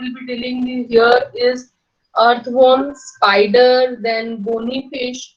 will be dealing with here is earthworm, spider, then bony fish,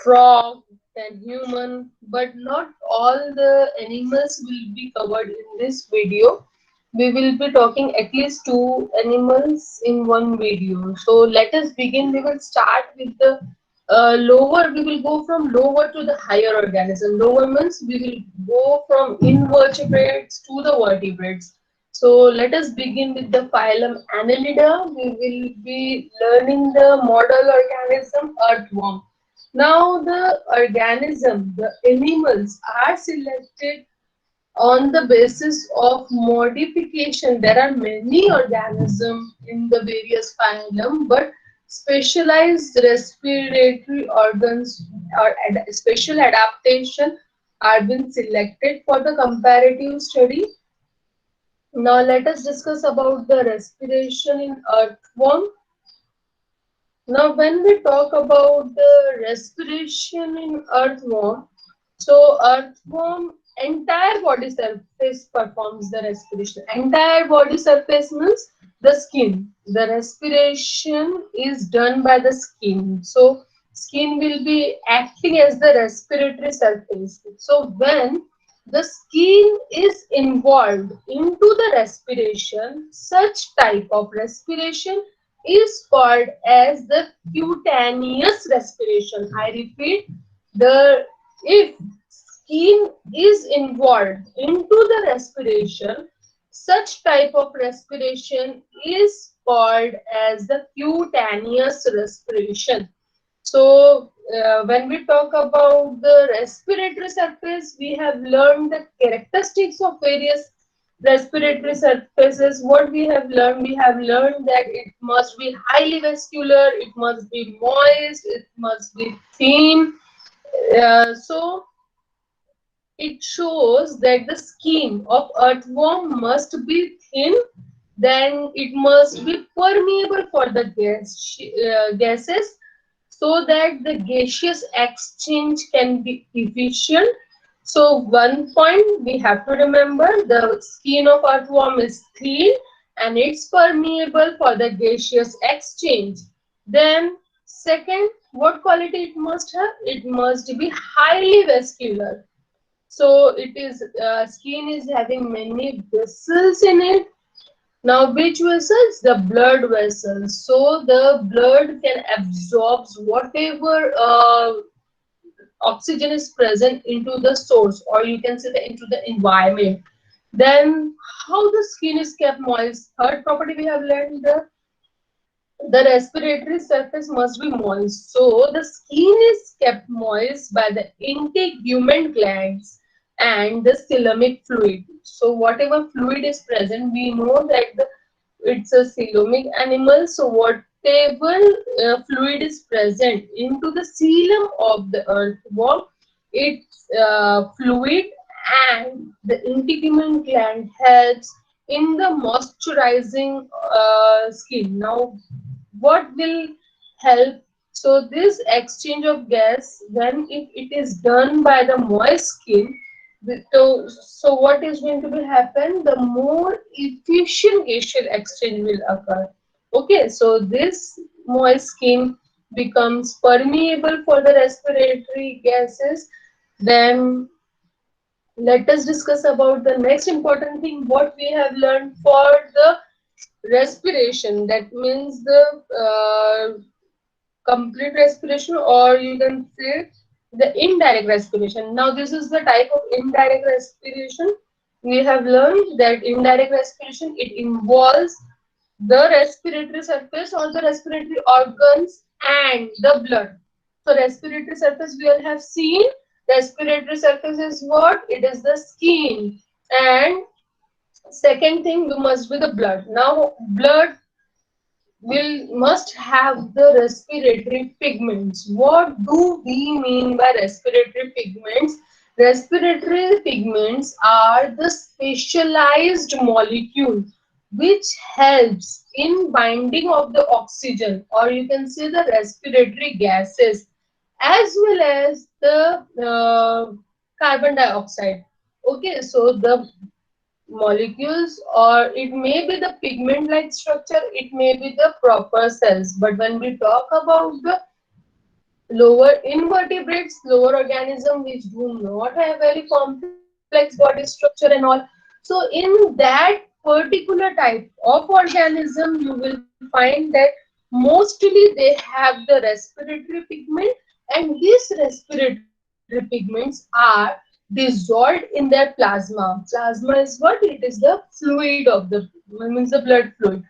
frog, then human, but not all the animals will be covered in this video. We will be talking at least two animals in one video. So let us begin. We will start with the lower. We will go from lower to the higher organism. Lower means we will go from invertebrates to the vertebrates. So let us begin with the phylum Annelida. We will be learning the model organism earthworm. Now the organism, the animals are selected on the basis of modification. There are many organisms in the various phylum, but specialized respiratory organs or special adaptation are being selected for the comparative study. Now let us discuss about the respiration in earthworm. Now, when we talk about the respiration in earthworm, so earthworm entire body surface performs the respiration. Entire body surface means the skin. The respiration is done by the skin. So skin will be acting as the respiratory surface. So when the skin is involved into the respiration, such type of respiration is called as the cutaneous respiration. I repeat, the if skin is involved into the respiration, such type of respiration is called as the cutaneous respiration. So when we talk about the respiratory surface, we have learned the characteristics of various respiratory surfaces. What we have learned? We have learned that it must be highly vascular, it must be moist, it must be thin. So it shows that the skin of earthworm must be thin, then it must be permeable for the gases, so that the gaseous exchange can be efficient. So one point we have to remember, the skin of earthworm is thin and it's permeable for the gaseous exchange. Then second, what quality it must have? It must be highly vascular. So it is skin is having many vessels in it. Now, which vessels? The blood vessels. So the blood can absorb whatever oxygen is present into the source, or you can say into the environment. Then how the skin is kept moist? Third property we have learned, the respiratory surface must be moist. So the skin is kept moist by the integument glands and the coelomic fluid. So whatever fluid is present, we know that it's a coelomic animal. So whatever fluid is present into the coelom of the earthworm, its fluid and the integument gland helps in the moisturizing skin. Now, what will help? So this exchange of gas, when if it is done by the moist skin, so what is going to be happen? The more efficient gaseous exchange will occur. Okay, so this moist skin becomes permeable for the respiratory gases. Then let us discuss about the next important thing, what we have learned for the respiration. That means the complete respiration, or you can say the indirect respiration. Now this is the type of indirect respiration. We have learned that indirect respiration, it involves the respiratory surface or the respiratory organs and the blood. So respiratory surface we all have seen. Respiratory surface is what? It is the skin. And second thing, we must be the blood. Now blood must have the respiratory pigments. What do we mean by respiratory pigments? Respiratory pigments are the specialized molecule which helps in binding of the oxygen, or you can say the respiratory gases, as well as the carbon dioxide. Okay, so the molecules, or it may be the pigment like structure, it may be the proper cells. But when we talk about the lower invertebrates, lower organism which do not have very complex body structure and all, so in that particular type of organism you will find that mostly they have the respiratory pigment, and these respiratory pigments are dissolved in their plasma. Plasma is what? It is the fluid of the, means the blood fluid.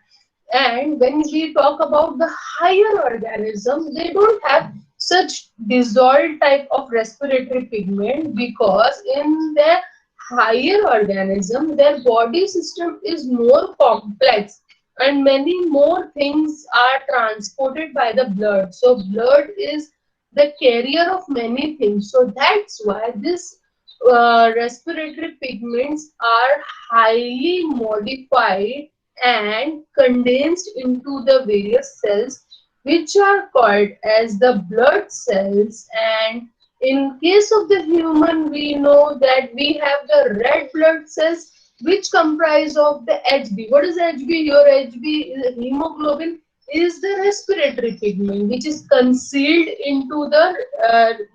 And when we talk about the higher organism, they don't have such dissolved type of respiratory pigment, because in their higher organism, their body system is more complex and many more things are transported by the blood. So blood is the carrier of many things. So that's why this respiratory pigments are highly modified and condensed into the various cells, which are called as the blood cells. And in case of the human, we know that we have the red blood cells, which comprise of the Hb. What is Hb? Your Hb is hemoglobin, is the respiratory pigment which is concealed into the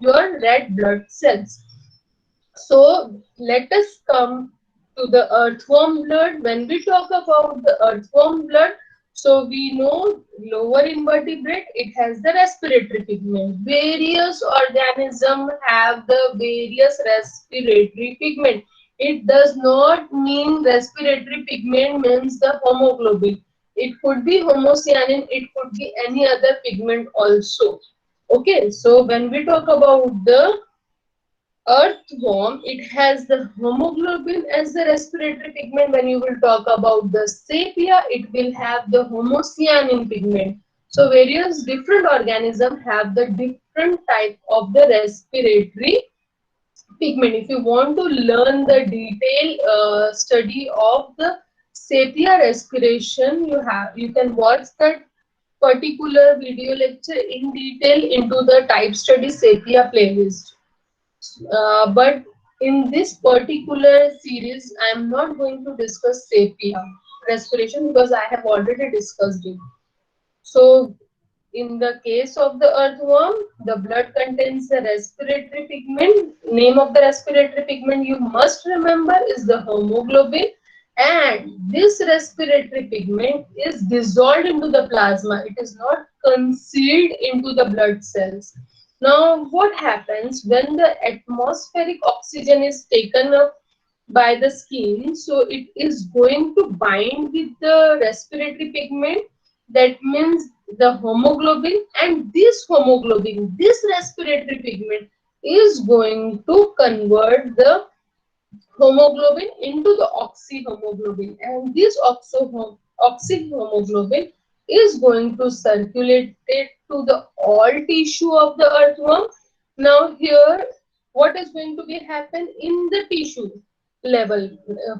your red blood cells. So let us come to the earthworm blood. When we talk about the earthworm blood, so we know lower invertebrate, it has the respiratory pigment. Various organisms have the various respiratory pigment. It does not mean respiratory pigment means the hemoglobin. It could be homocyanin, it could be any other pigment also. Okay, so when we talk about the earthworm, it has the hemoglobin as the respiratory pigment. When you will talk about the sepia, it will have the homocyanin pigment. So various different organisms have the different type of the respiratory pigment. If you want to learn the detailed study of the sepia respiration, you can watch that particular video lecture in detail into the type study sepia playlist. But in this particular series, I am not going to discuss sepia respiration because I have already discussed it. So, in the case of the earthworm, the blood contains the respiratory pigment. Name of the respiratory pigment you must remember is the hemoglobin, and this respiratory pigment is dissolved into the plasma. It is not concealed into the blood cells. Now, what happens when the atmospheric oxygen is taken up by the skin? So, it is going to bind with the respiratory pigment. That means the hemoglobin, and this hemoglobin, this respiratory pigment, is going to convert the hemoglobin into the oxyhemoglobin, and this oxyhemoglobin is going to circulate it to the all tissue of the earthworm. Now here, what is going to be happen in the tissue level,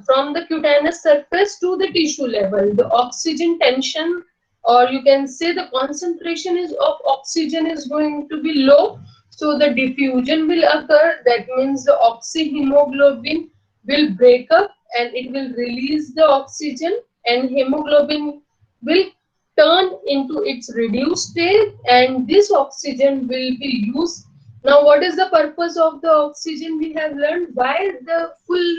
from the cutaneous surface to the tissue level, the oxygen tension, or you can say the concentration is of oxygen is going to be low, so the diffusion will occur. That means the oxyhemoglobin will break up and it will release the oxygen, and hemoglobin will turn into its reduced state, and this oxygen will be used. Now, what is the purpose of the oxygen? We have learned why the full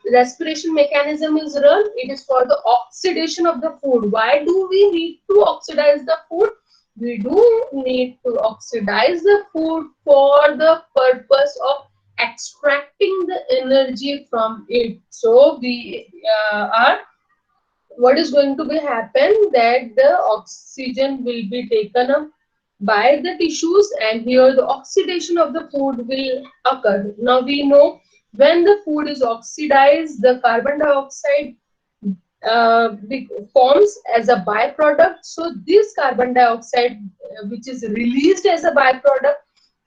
respiration mechanism is run. It is for the oxidation of the food. Why do we need to oxidize the food? We do need to oxidize the food for the purpose of extracting the energy from it. So we are, what is going to be happen, that the oxygen will be taken up by the tissues, and here the oxidation of the food will occur. Now we know when the food is oxidized, the carbon dioxide forms as a byproduct. So this carbon dioxide, which is released as a byproduct,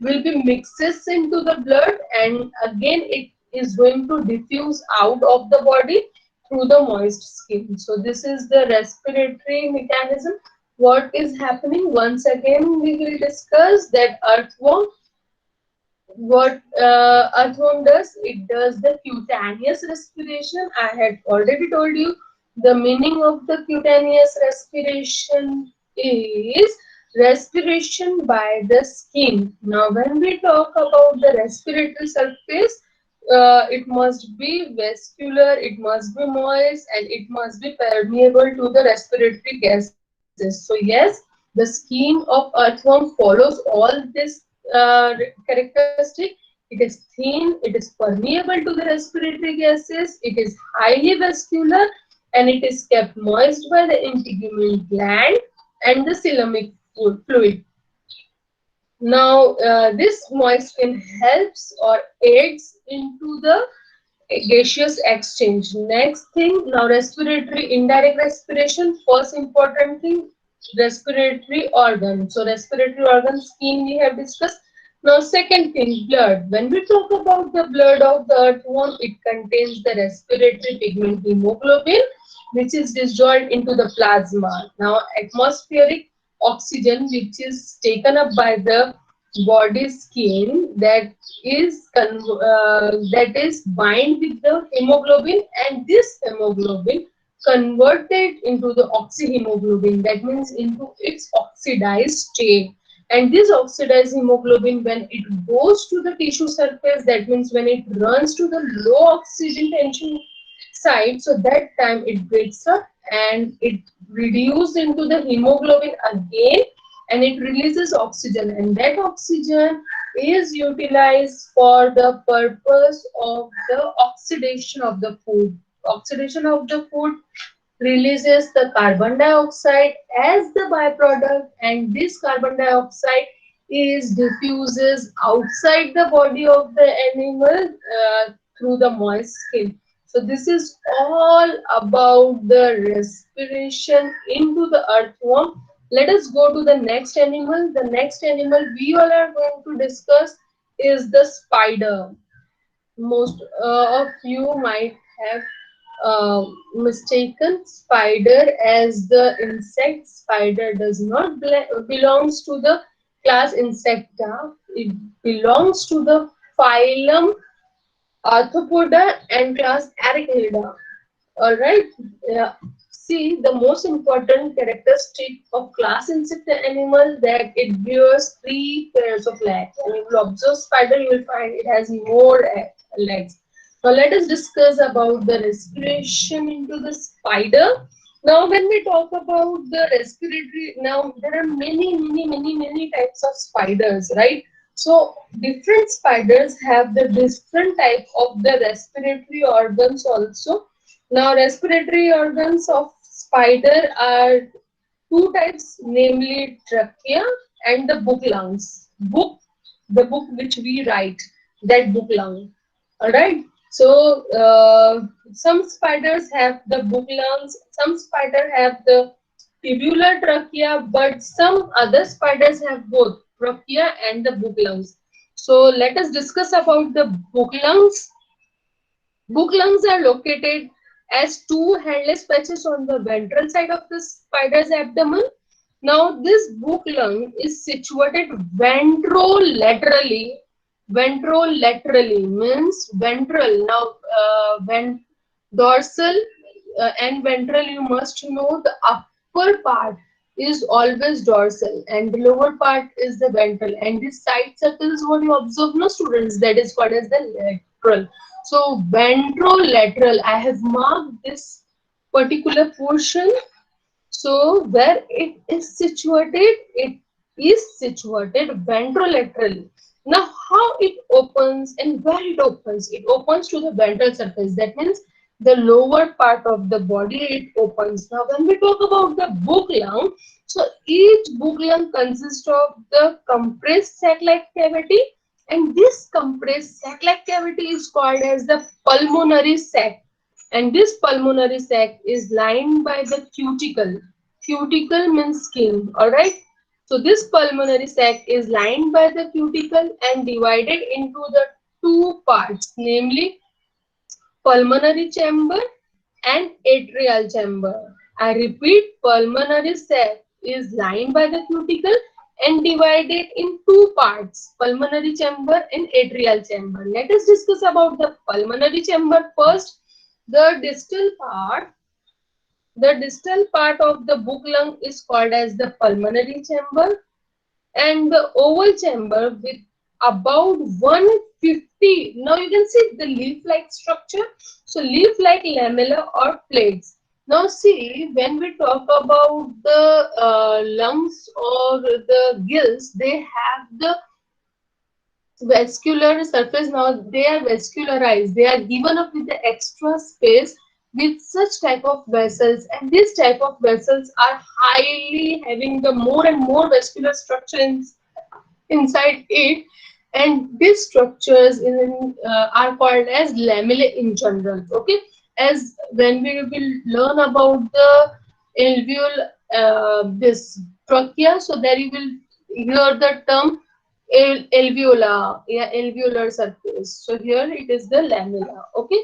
will be mixes into the blood, and again it is going to diffuse out of the body through the moist skin. So this is the respiratory mechanism. What is happening? Once again we will discuss that earthworm what earthworm does, it does the cutaneous respiration. I had already told you the meaning of the cutaneous respiration is respiration by the skin. Now when we talk about the respiratory surface, it must be vascular, it must be moist, and it must be permeable to the respiratory gases. So yes, the skin of earthworm follows all this characteristic. It is thin, it is permeable to the respiratory gases, it is highly vascular, and it is kept moist by the integument gland and the coelomic fluid. Now, this moist skin helps or aids into the gaseous exchange. Next thing, now respiratory, indirect respiration. First important thing, respiratory organ. So respiratory organ, skin we have discussed. Now second thing, blood. When we talk about the blood of the earthworm, it contains the respiratory pigment hemoglobin, which is dissolved into the plasma. Now atmospheric oxygen, which is taken up by the body skin, that is bind with the hemoglobin, and this hemoglobin converted into the oxyhemoglobin, that means into its oxidized state. And this oxidized hemoglobin, when it goes to the tissue surface, that means when it runs to the low oxygen tension side, so that time it breaks up and it reduces into the hemoglobin again, and it releases oxygen, and that oxygen is utilized for the purpose of the oxidation of the food. Oxidation of the food releases the carbon dioxide as the byproduct, and this carbon dioxide is diffuses outside the body of the animal through the moist skin. So this is all about the respiration into the earthworm. Let us go to the next animal. The next animal we all are going to discuss is the spider. Most of you might have mistaken spider as the insect. Spider does not belongs to the class Insecta. It belongs to the phylum Arthropoda and class Arachnida. All right. Yeah. See, the most important characteristic of class insect animal that it bears three pairs of legs. And if you observe spider, you will find it has more legs. Now let us discuss about the respiration into the spider. Now when we talk about the respiratory, now there are many types of spiders, right? So different spiders have the different type of the respiratory organs also. Now, respiratory organs of spider are two types, namely trachea and the book lungs. The book which we write, that book lung. All right. So, some spiders have the book lungs, some spiders have the tubular trachea, but some other spiders have both trachea and the book lungs. So, let us discuss about the book lungs. Book lungs are located as two handless patches on the ventral side of the spider's abdomen. Now, this book lung is situated ventrolaterally. Ventrolaterally means ventral. Now, when dorsal and ventral, you must know the upper part is always dorsal and the lower part is the ventral. And this side circle is what you observe, no students, that is called as the lateral. So ventrolateral, I have marked this particular portion. So where it is situated ventrolaterally. Now how it opens and where it opens? It opens to the ventral surface. That means the lower part of the body it opens. Now when we talk about the book lung, so each book lung consists of the compressed sac-like cavity, and this compressed sac-like cavity is called as the pulmonary sac, and this pulmonary sac is lined by the cuticle. Cuticle means skin, all right. So this pulmonary sac is lined by the cuticle and divided into the two parts, namely pulmonary chamber and atrial chamber. I repeat, pulmonary sac is lined by the cuticle and divided in two parts, pulmonary chamber and atrial chamber. Let us discuss about the pulmonary chamber first. The distal part, the distal part of the book lung is called as the pulmonary chamber, and the oval chamber with about 150. Now you can see the leaf-like structure. So leaf-like lamella or plates. Now see, when we talk about the lungs or the gills, they have the vascular surface. Now they are vascularized, they are given up with the extra space with such type of vessels, and this type of vessels are highly having the more and more vascular structure inside it, and these structures are called as lamellae in general. Okay, as when we will learn about the alveol this trachea, so there you will hear the term alveolar, yeah, alveolar surface. So here it is the lamella. Okay,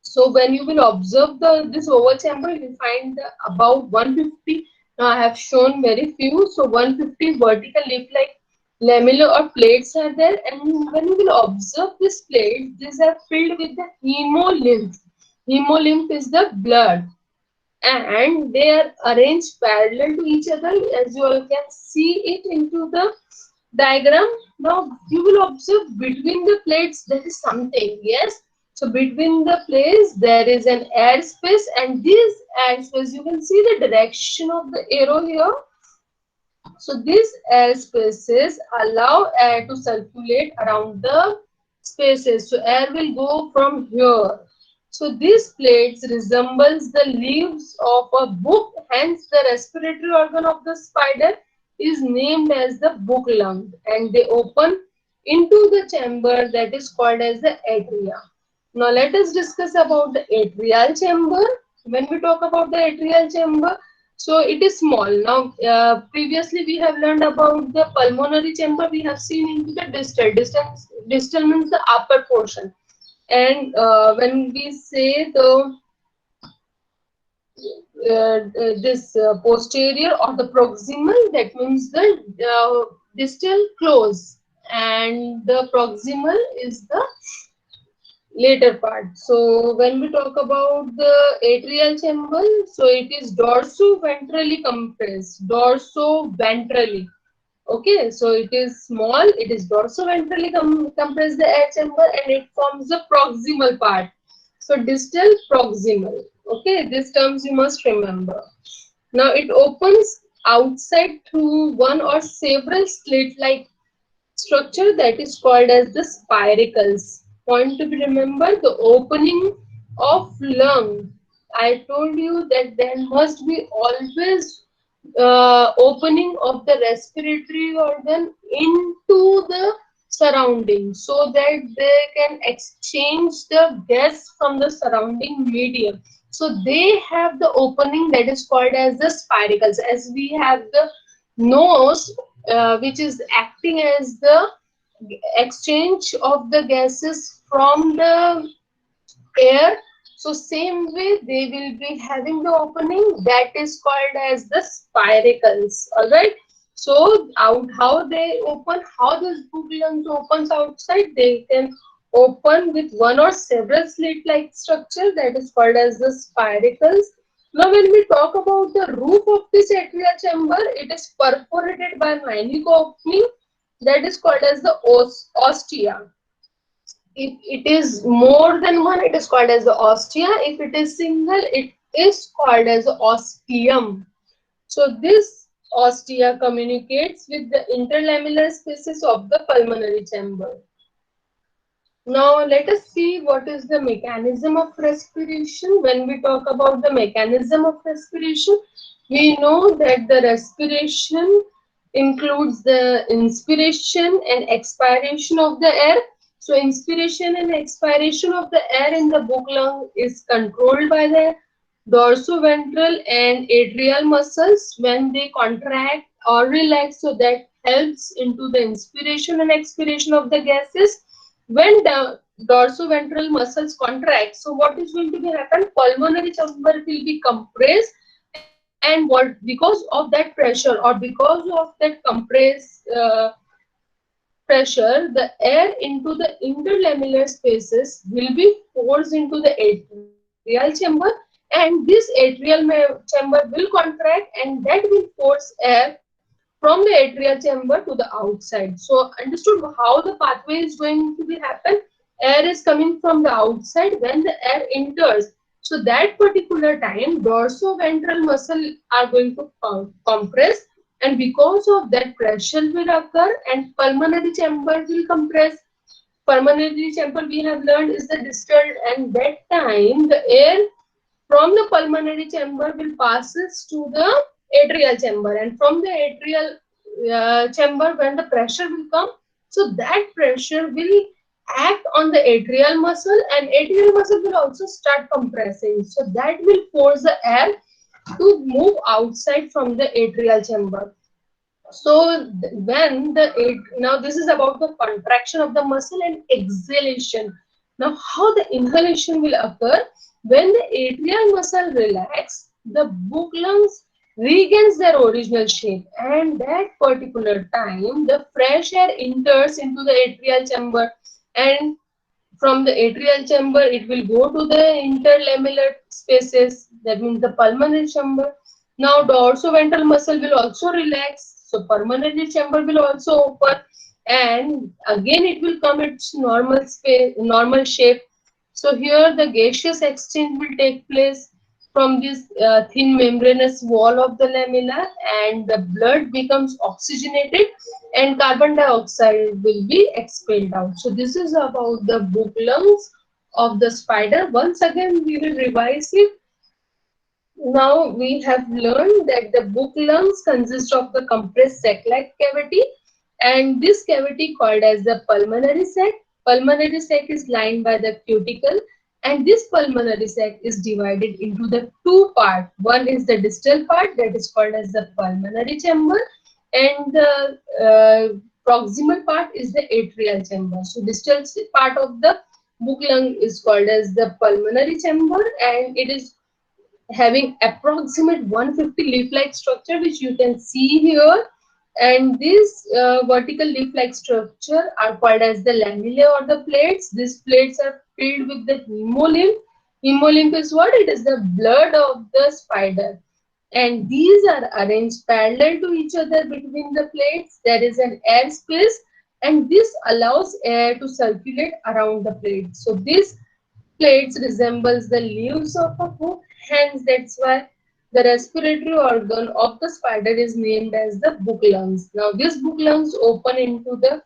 so when you will observe this oval chamber, you will find about 150. Now I have shown very few. So 150 vertical leaf-like lamella or plates are there, and when you will observe this plate, these are filled with the hemolymph. Hemolymph is the blood, and they are arranged parallel to each other, as you all can see it into the diagram. Now you will observe between the plates there is something. Yes, so between the plates there is an air space, and this air space, you can see the direction of the arrow here. So these air spaces allow air to circulate around the spaces. So air will go from here. So these plates resembles the leaves of a book, hence the respiratory organ of the spider is named as the book lung, and they open into the chamber that is called as the atria. Now let us discuss about the atrial chamber. When we talk about the atrial chamber, so it is small. Now previously we have learned about the pulmonary chamber. We have seen into the distal. Distal means the upper portion, and when we say the this posterior or the proximal, that means the distal close, and the proximal is the later part. So when we talk about the atrial chamber, so it is dorso-ventrally compressed. Dorso-ventrally. Okay, so it is small, it is dorso-ventrally compressed, the air chamber, and it forms the proximal part. So distal, proximal. Okay, these terms you must remember. Now it opens outside through one or several slit-like structure that is called as the spiracles. Point to be remembered, the opening of lung. I told you that there must be always opening of the respiratory organ into the surrounding, so that they can exchange the gas from the surrounding medium. So they have the opening that is called as the spiracles, as we have the nose which is acting as the exchange of the gases from the air. So same way they will be having the opening that is called as the spiracles. All right, so out how they open, how this book lungs opens outside, they can open with one or several slit like structure that is called as the spiracles. Now when we talk about the roof of this atrial chamber, it is perforated by minute opening that is called as the ostia. If it is more than one, it is called as the ostia. If it is single, it is called as the ostium. So this ostia communicates with the interlamellar spaces of the pulmonary chamber. Now let us see what is the mechanism of respiration. When we talk about the mechanism of respiration, we know that the respiration includes the inspiration and expiration of the air. So inspiration and expiration of the air in the book lung is controlled by the dorsoventral and atrial muscles when they contract or relax. So that helps into the inspiration and expiration of the gases. When the dorsoventral muscles contract, so what is going to be happen? Pulmonary chamber will be compressed, and And what, because of that pressure or because of that compressed pressure, the air into the interlamellar spaces will be forced into the atrial chamber, and this chamber will contract, and that will force air from the atrial chamber to the outside. So understood how the pathway is going to be happen. Air is coming from the outside when the air enters. So that particular time, dorsoventral muscle are going to compress, and because of that pressure will occur and pulmonary chamber will compress. Pulmonary chamber we have learned is the distal, and that time the air from the pulmonary chamber will passes to the atrial chamber, and from the atrial chamber when the pressure will come, so that pressure will act on the atrial muscle, and atrial muscle will also start compressing, so that will force the air to move outside from the atrial chamber. So when now this is about the contraction of the muscle and exhalation. Now how the inhalation will occur? When the atrial muscle relax, the book lungs regains their original shape, and that particular time the fresh air enters into the atrial chamber, and from the atrial chamber it will go to the interlamellar spaces, that means the pulmonary chamber. Now dorsoventral muscle will also relax, so pulmonary chamber will also open, and again it will come its normal space, normal shape. So here the gaseous exchange will take place from this thin membranous wall of the lamella, and the blood becomes oxygenated and carbon dioxide will be expelled out. So this is about the book lungs of the spider. Once again we will revise it. Now we have learned that the book lungs consist of the compressed sac-like cavity, and this cavity called as the pulmonary sac. Pulmonary sac is lined by the cuticle, and this pulmonary sac is divided into the two parts. One is the distal part, that is called as the pulmonary chamber, and the proximal part is the atrial chamber. So distal part of the book lung is called as the pulmonary chamber, and it is having approximate 150 leaf-like structure, which you can see here. And these vertical leaf-like structure are called as the lamellae or the plates. These plates are filled with the haemolymph. Haemolymph is what? It is the blood of the spider. And these are arranged parallel to each other between the plates. There is an air space, and this allows air to circulate around the plate. So this plates resembles the leaves of a book, hence that's why the respiratory organ of the spider is named as the book lungs. Now these book lungs open into the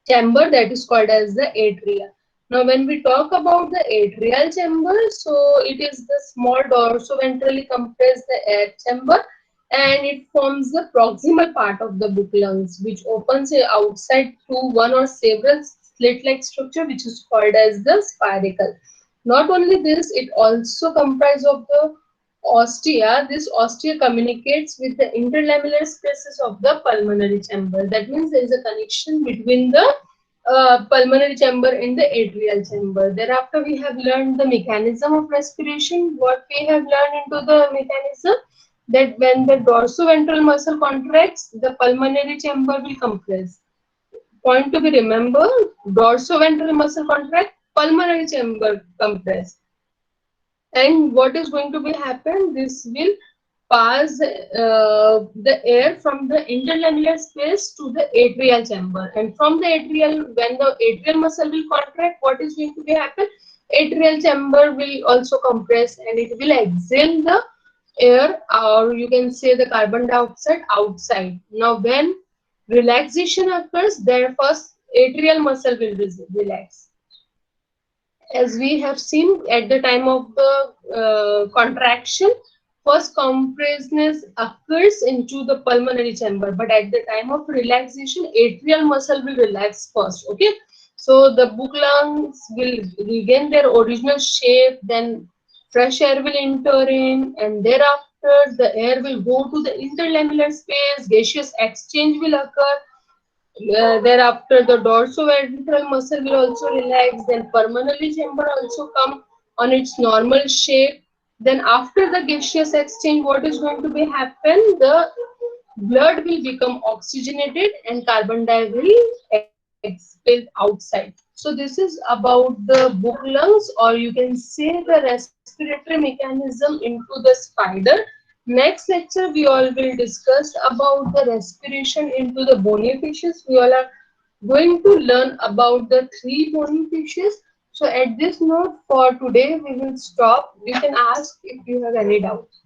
chamber that is called as the atria. Now when we talk about the atrial chamber, so it is the small dorsoventrally compressed the air chamber, and it forms the proximal part of the book lungs, which opens outside through one or several slit-like structure, which is called as the spiracle. Not only this, it also comprises of the ostia. This ostia communicates with the interlamellar spaces of the pulmonary chamber. That means there is a connection between the pulmonary chamber and the atrial chamber. Thereafter, we have learned the mechanism of respiration. What we have learned into the mechanism, that when the dorsoventral muscle contracts, the pulmonary chamber will compress. Point to be remembered: dorsoventral muscle contract, pulmonary chamber compress. And what is going to be happen? This will pass the air from the interlamellar space to the atrial chamber, and from the atrial, when the atrial muscle will contract, what is going to be happen? Atrial chamber will also compress, and it will exhale the air, or you can say the carbon dioxide outside. Now when relaxation occurs, there first atrial muscle will relax. As we have seen, at the time of the contraction, first compressedness occurs into the pulmonary chamber, but at the time of relaxation, atrial muscle will relax first. Okay, so the book lungs will regain their original shape, then fresh air will enter in, and thereafter the air will go to the interlamellar space, gaseous exchange will occur. Thereafter, the dorsoventral muscle will also relax. Then pulmonary chamber also come on its normal shape. Then after the gaseous exchange, what is going to be happen? The blood will become oxygenated and carbon dioxide will expel outside. So this is about the book lungs, or you can say the respiratory mechanism into the spider. Next lecture we all will discuss about the respiration into the bony fishes. We all are going to learn about the three bony fishes. So at this note for today we will stop. You can ask if you have any doubts.